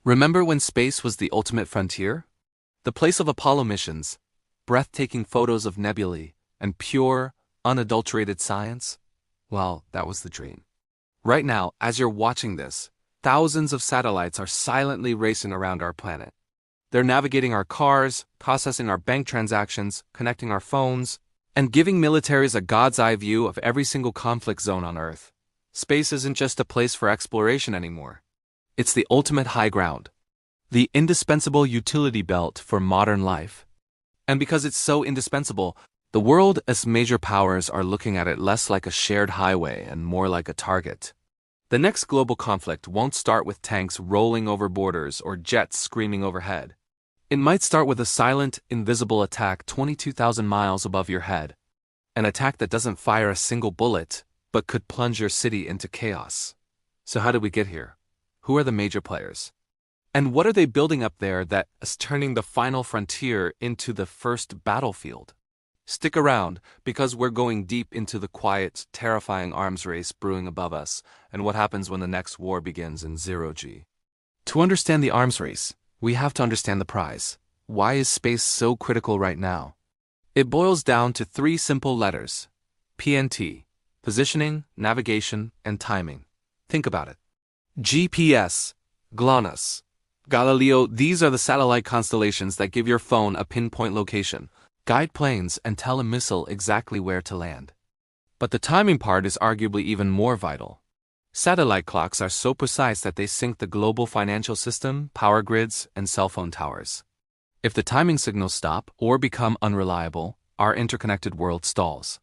Remember when space was the ultimate frontier? The place of Apollo missions, breathtaking photos of nebulae, and pure, unadulterated science? Well, that was the dream. Right now, as you're watching this, thousands of satellites are silently racing around our planet. They're navigating our cars, processing our bank transactions, connecting our phones, and giving militaries a god's eye view of every single conflict zone on Earth. Space isn't just a place for exploration anymore. It's the ultimate high ground, the indispensable utility belt for modern life. And because it's so indispensable, the world's major powers are looking at it less like a shared highway and more like a target. The next global conflict won't start with tanks rolling over borders or jets screaming overhead. It might start with a silent, invisible attack 22,000 miles above your head. An attack that doesn't fire a single bullet, but could plunge your city into chaos. So how did we get here? Who are the major players? And what are they building up there that is turning the final frontier into the first battlefield? Stick around, because we're going deep into the quiet, terrifying arms race brewing above us, and what happens when the next war begins in zero-G. To understand the arms race, we have to understand the prize. Why is space so critical right now? It boils down to three simple letters: PNT, positioning, navigation, and timing. Think about it. GPS, GLONASS, Galileo, these are the satellite constellations that give your phone a pinpoint location, guide planes, and tell a missile exactly where to land. But the timing part is arguably even more vital. Satellite clocks are so precise that they sync the global financial system, power grids, and cell phone towers. If the timing signals stop or become unreliable, our interconnected world stalls.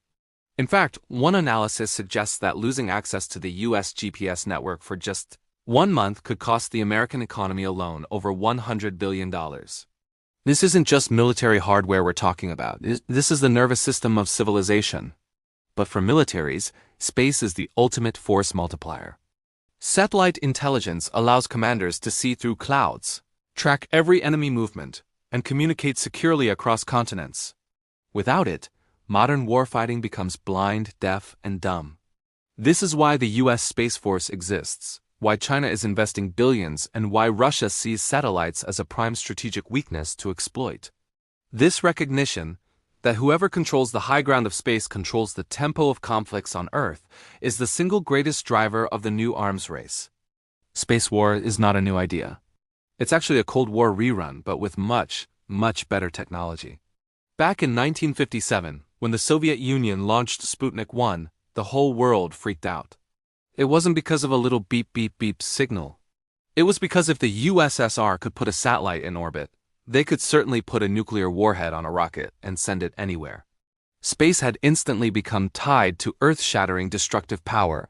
In fact, one analysis suggests that losing access to the US GPS network for just 1 month could cost the American economy alone over $100 billion. This isn't just military hardware we're talking about. This is the nervous system of civilization. But for militaries, space is the ultimate force multiplier. Satellite intelligence allows commanders to see through clouds, track every enemy movement, and communicate securely across continents. Without it, modern warfighting becomes blind, deaf, and dumb. This is why the US Space Force exists, why China is investing billions, and why Russia sees satellites as a prime strategic weakness to exploit. This recognition, that whoever controls the high ground of space controls the tempo of conflicts on Earth, is the single greatest driver of the new arms race. Space war is not a new idea. It's actually a Cold War rerun, but with much, much better technology. Back in 1957, when the Soviet Union launched Sputnik 1, the whole world freaked out. It wasn't because of a little beep beep beep signal. It was because if the USSR could put a satellite in orbit, they could certainly put a nuclear warhead on a rocket and send it anywhere. Space had instantly become tied to earth-shattering destructive power.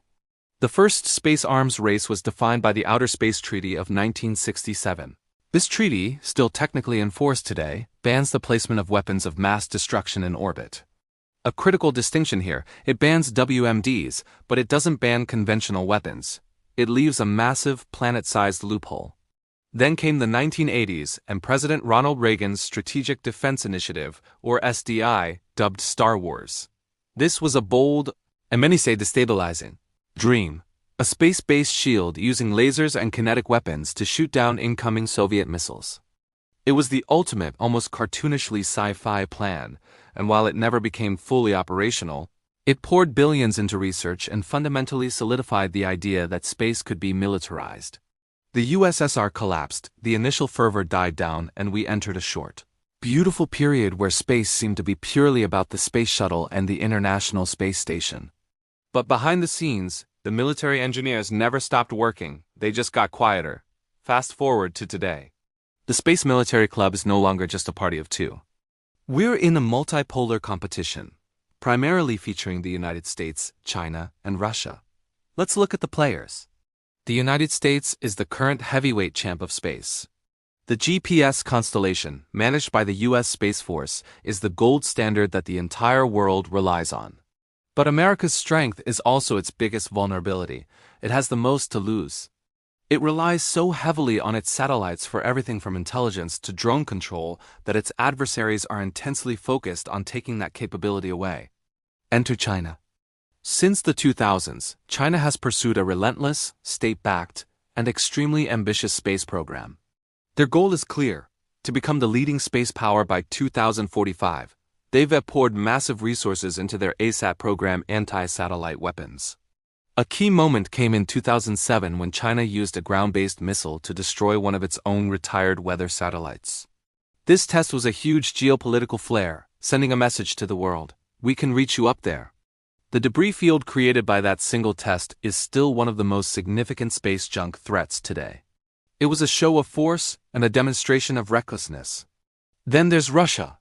The first space arms race was defined by the Outer Space Treaty of 1967. This treaty, still technically in force today, bans the placement of weapons of mass destruction in orbit. A critical distinction here: it bans WMDs, but it doesn't ban conventional weapons. It leaves a massive, planet-sized loophole. Then came the 1980s, and President Ronald Reagan's Strategic Defense Initiative, or SDI, dubbed Star Wars. This was a bold, and many say destabilizing, dream. A space-based shield using lasers and kinetic weapons to shoot down incoming Soviet missiles. It was the ultimate, almost cartoonishly sci-fi plan, and while it never became fully operational, it poured billions into research and fundamentally solidified the idea that space could be militarized. The USSR collapsed, the initial fervor died down, and we entered a short, beautiful period where space seemed to be purely about the space shuttle and the International Space Station. But behind the scenes, the military engineers never stopped working, they just got quieter. Fast forward to today. The Space Military Club is no longer just a party of two. We're in a multipolar competition, primarily featuring the United States, China, and Russia. Let's look at the players. The United States is the current heavyweight champ of space. The GPS constellation, managed by the US Space Force, is the gold standard that the entire world relies on. But America's strength is also its biggest vulnerability. It has the most to lose. It relies so heavily on its satellites for everything from intelligence to drone control that its adversaries are intensely focused on taking that capability away. Enter China. Since the 2000s, China has pursued a relentless, state-backed, and extremely ambitious space program. Their goal is clear: to become the leading space power by 2045. They've poured massive resources into their ASAT program anti-satellite weapons. A key moment came in 2007 when China used a ground-based missile to destroy one of its own retired weather satellites. This test was a huge geopolitical flare, sending a message to the world: we can reach you up there. The debris field created by that single test is still one of the most significant space junk threats today. It was a show of force and a demonstration of recklessness. Then there's Russia.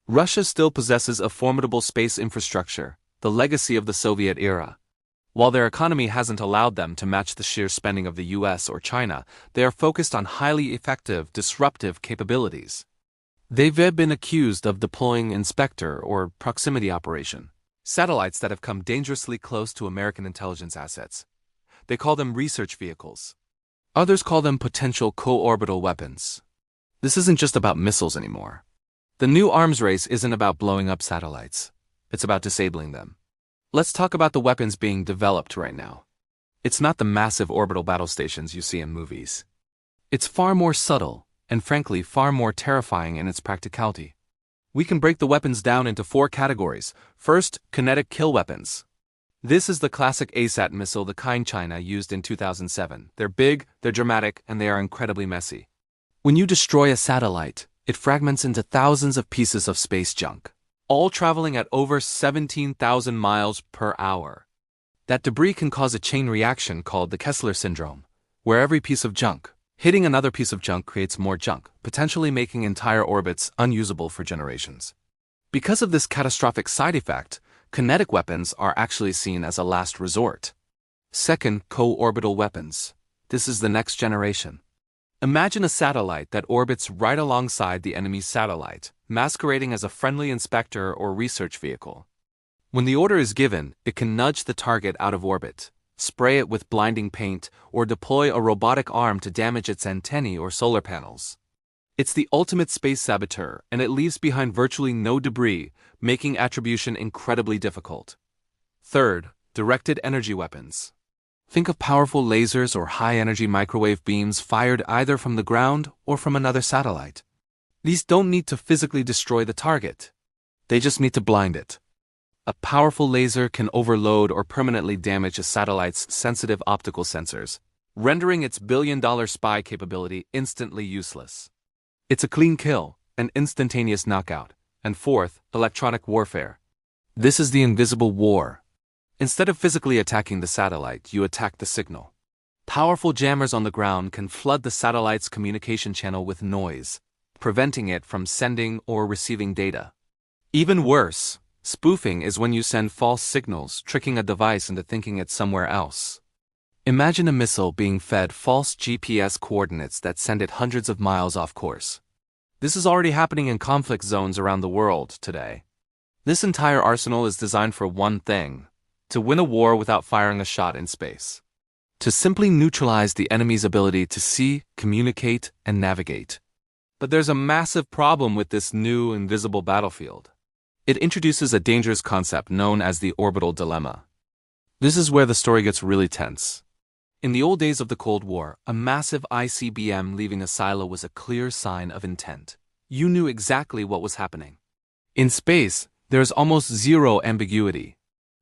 Russia still possesses a formidable space infrastructure, the legacy of the Soviet era. While their economy hasn't allowed them to match the sheer spending of the US or China, they are focused on highly effective, disruptive capabilities. They've been accused of deploying Inspector or proximity operation, satellites that have come dangerously close to American intelligence assets. They call them research vehicles. Others call them potential co-orbital weapons. This isn't just about missiles anymore. The new arms race isn't about blowing up satellites. It's about disabling them. Let's talk about the weapons being developed right now. It's not the massive orbital battle stations you see in movies. It's far more subtle, and frankly far more terrifying in its practicality. We can break the weapons down into 4 categories. First, kinetic kill weapons. This is the classic ASAT missile, the kind China used in 2007. They're big, they're dramatic, and they are incredibly messy. When you destroy a satellite, it fragments into thousands of pieces of space junk, all traveling at over 17,000 miles per hour. That debris can cause a chain reaction called the Kessler syndrome, where every piece of junk hitting another piece of junk creates more junk, potentially making entire orbits unusable for generations. Because of this catastrophic side effect, kinetic weapons are actually seen as a last resort. Second, co-orbital weapons. This is the next generation. Imagine a satellite that orbits right alongside the enemy's satellite, masquerading as a friendly inspector or research vehicle. When the order is given, it can nudge the target out of orbit, spray it with blinding paint, or deploy a robotic arm to damage its antennae or solar panels. It's the ultimate space saboteur, and it leaves behind virtually no debris, making attribution incredibly difficult. Third, directed energy weapons. Think of powerful lasers or high-energy microwave beams fired either from the ground or from another satellite. These don't need to physically destroy the target. They just need to blind it. A powerful laser can overload or permanently damage a satellite's sensitive optical sensors, rendering its billion-dollar spy capability instantly useless. It's a clean kill, an instantaneous knockout. And fourth, electronic warfare. This is the invisible war. Instead of physically attacking the satellite, you attack the signal. Powerful jammers on the ground can flood the satellite's communication channel with noise, preventing it from sending or receiving data. Even worse, spoofing is when you send false signals, tricking a device into thinking it's somewhere else. Imagine a missile being fed false GPS coordinates that send it hundreds of miles off course. This is already happening in conflict zones around the world today. This entire arsenal is designed for one thing: to win a war without firing a shot in space. To simply neutralize the enemy's ability to see, communicate, and navigate. But there's a massive problem with this new invisible battlefield. It introduces a dangerous concept known as the orbital dilemma. This is where the story gets really tense. In the old days of the Cold War, a massive ICBM leaving a silo was a clear sign of intent. You knew exactly what was happening. In space, there's almost zero ambiguity.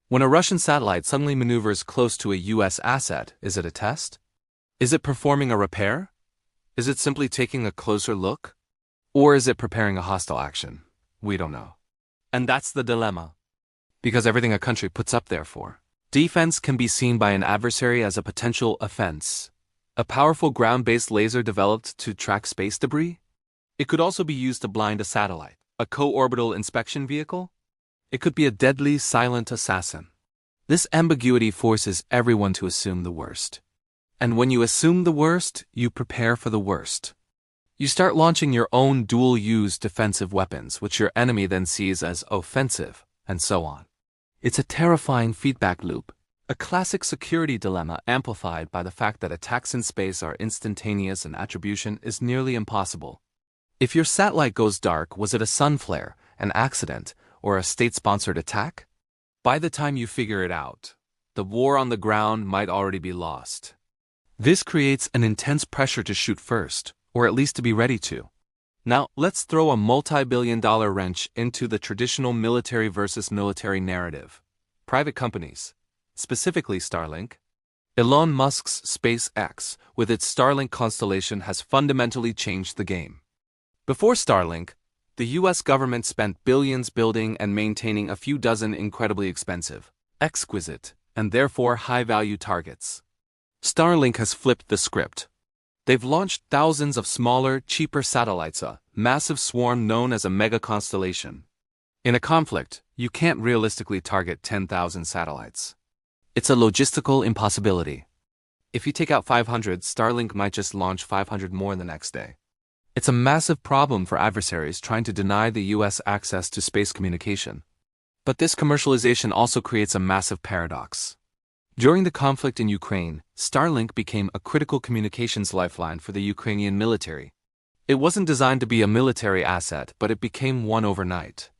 When a Russian satellite suddenly maneuvers close to a US asset, is it a test? Is it performing a repair? Is it simply taking a closer look? Or is it preparing a hostile action? We don't know. And that's the dilemma. Because everything a country puts up there for defense can be seen by an adversary as a potential offense. A powerful ground-based laser developed to track space debris? It could also be used to blind a satellite. A co-orbital inspection vehicle? It could be a deadly, silent assassin. This ambiguity forces everyone to assume the worst. And when you assume the worst, you prepare for the worst. You start launching your own dual-use defensive weapons, which your enemy then sees as offensive, and so on. It's a terrifying feedback loop, a classic security dilemma amplified by the fact that attacks in space are instantaneous and attribution is nearly impossible. If your satellite goes dark, was it a sun flare, an accident, or a state-sponsored attack? By the time you figure it out, the war on the ground might already be lost. This creates an intense pressure to shoot first, or at least to be ready to. Now, let's throw a multi-billion-dollar wrench into the traditional military versus military narrative. Private companies, specifically Starlink. Elon Musk's SpaceX, with its Starlink constellation, has fundamentally changed the game. Before Starlink, the US government spent billions building and maintaining a few dozen incredibly expensive, exquisite, and therefore high-value targets. Starlink has flipped the script. They've launched thousands of smaller, cheaper satellites, a massive swarm known as a mega-constellation. In a conflict, you can't realistically target 10,000 satellites. It's a logistical impossibility. If you take out 500, Starlink might just launch 500 more the next day. It's a massive problem for adversaries trying to deny the US access to space communication. But this commercialization also creates a massive paradox. During the conflict in Ukraine, Starlink became a critical communications lifeline for the Ukrainian military. It wasn't designed to be a military asset, but it became one overnight.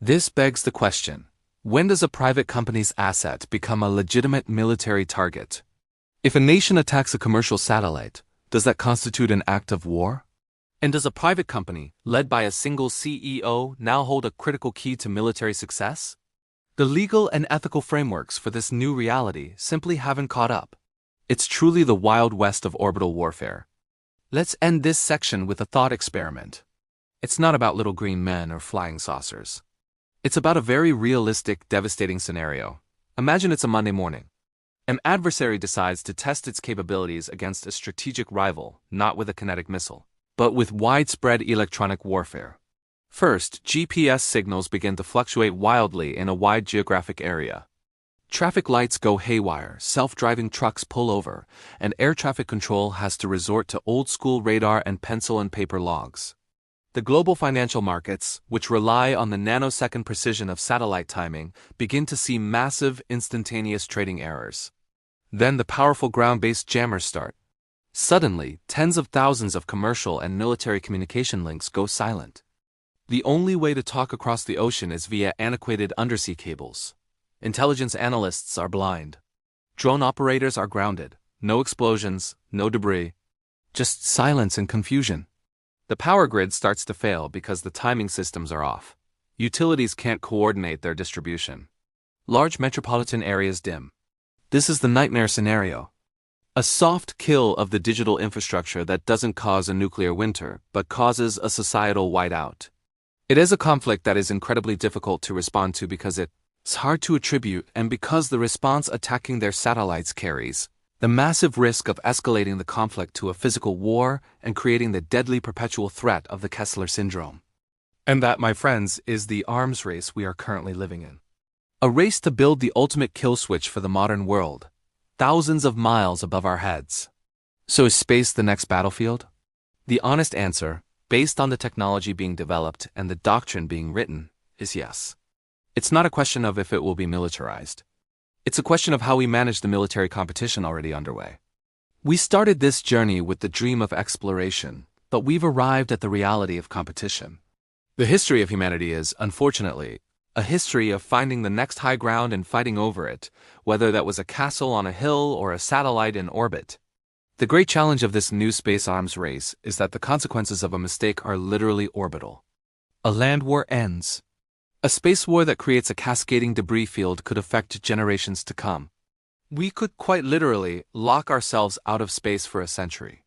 This begs the question, when does a private company's asset become a legitimate military target? If a nation attacks a commercial satellite, does that constitute an act of war? And does a private company, led by a single CEO, now hold a critical key to military success? The legal and ethical frameworks for this new reality simply haven't caught up. It's truly the Wild West of orbital warfare. Let's end this section with a thought experiment. It's not about little green men or flying saucers. It's about a very realistic, devastating scenario. Imagine it's a Monday morning. An adversary decides to test its capabilities against a strategic rival, not with a kinetic missile, but with widespread electronic warfare. First, GPS signals begin to fluctuate wildly in a wide geographic area. Traffic lights go haywire, self-driving trucks pull over, and air traffic control has to resort to old-school radar and pencil and paper logs. The global financial markets, which rely on the nanosecond precision of satellite timing, begin to see massive, instantaneous trading errors. Then the powerful ground-based jammers start. Suddenly, tens of thousands of commercial and military communication links go silent. The only way to talk across the ocean is via antiquated undersea cables. Intelligence analysts are blind. Drone operators are grounded. No explosions, no debris. Just silence and confusion. The power grid starts to fail because the timing systems are off. Utilities can't coordinate their distribution. Large metropolitan areas dim. This is the nightmare scenario. A soft kill of the digital infrastructure that doesn't cause a nuclear winter, but causes a societal whiteout. It is a conflict that is incredibly difficult to respond to because it's hard to attribute, and because the response attacking their satellites carries the massive risk of escalating the conflict to a physical war and creating the deadly perpetual threat of the Kessler syndrome. And that, my friends, is the arms race we are currently living in. A race to build the ultimate kill switch for the modern world, thousands of miles above our heads. So is space the next battlefield? The honest answer, based on the technology being developed and the doctrine being written, is yes. It's not a question of if it will be militarized. It's a question of how we manage the military competition already underway. We started this journey with the dream of exploration, but we've arrived at the reality of competition. The history of humanity is, unfortunately, a history of finding the next high ground and fighting over it, whether that was a castle on a hill or a satellite in orbit. The great challenge of this new space arms race is that the consequences of a mistake are literally orbital. A land war ends. A space war that creates a cascading debris field could affect generations to come. We could quite literally lock ourselves out of space for a century.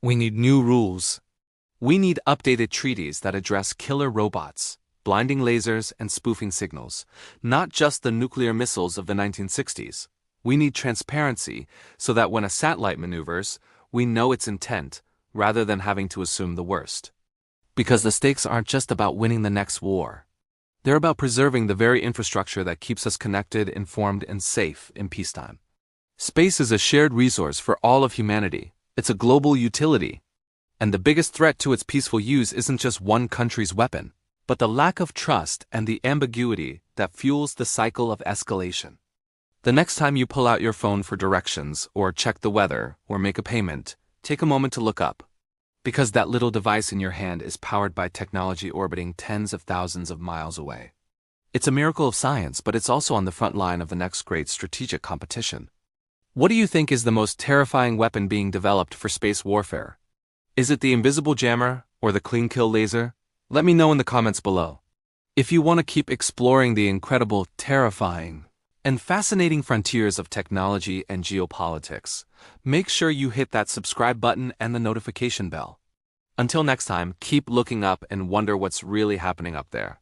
We need new rules. We need updated treaties that address killer robots, blinding lasers, and spoofing signals, not just the nuclear missiles of the 1960s. We need transparency so that when a satellite maneuvers, we know its intent, rather than having to assume the worst. Because the stakes aren't just about winning the next war. They're about preserving the very infrastructure that keeps us connected, informed, and safe in peacetime. Space is a shared resource for all of humanity. It's a global utility. And the biggest threat to its peaceful use isn't just one country's weapon, but the lack of trust and the ambiguity that fuels the cycle of escalation. The next time you pull out your phone for directions, or check the weather, or make a payment, take a moment to look up. Because that little device in your hand is powered by technology orbiting tens of thousands of miles away. It's a miracle of science, but it's also on the front line of the next great strategic competition. What do you think is the most terrifying weapon being developed for space warfare? Is it the invisible jammer or the clean kill laser? Let me know in the comments below. If you want to keep exploring the incredible, terrifying, and fascinating frontiers of technology and geopolitics, make sure you hit that subscribe button and the notification bell. Until next time, keep looking up and wonder what's really happening up there.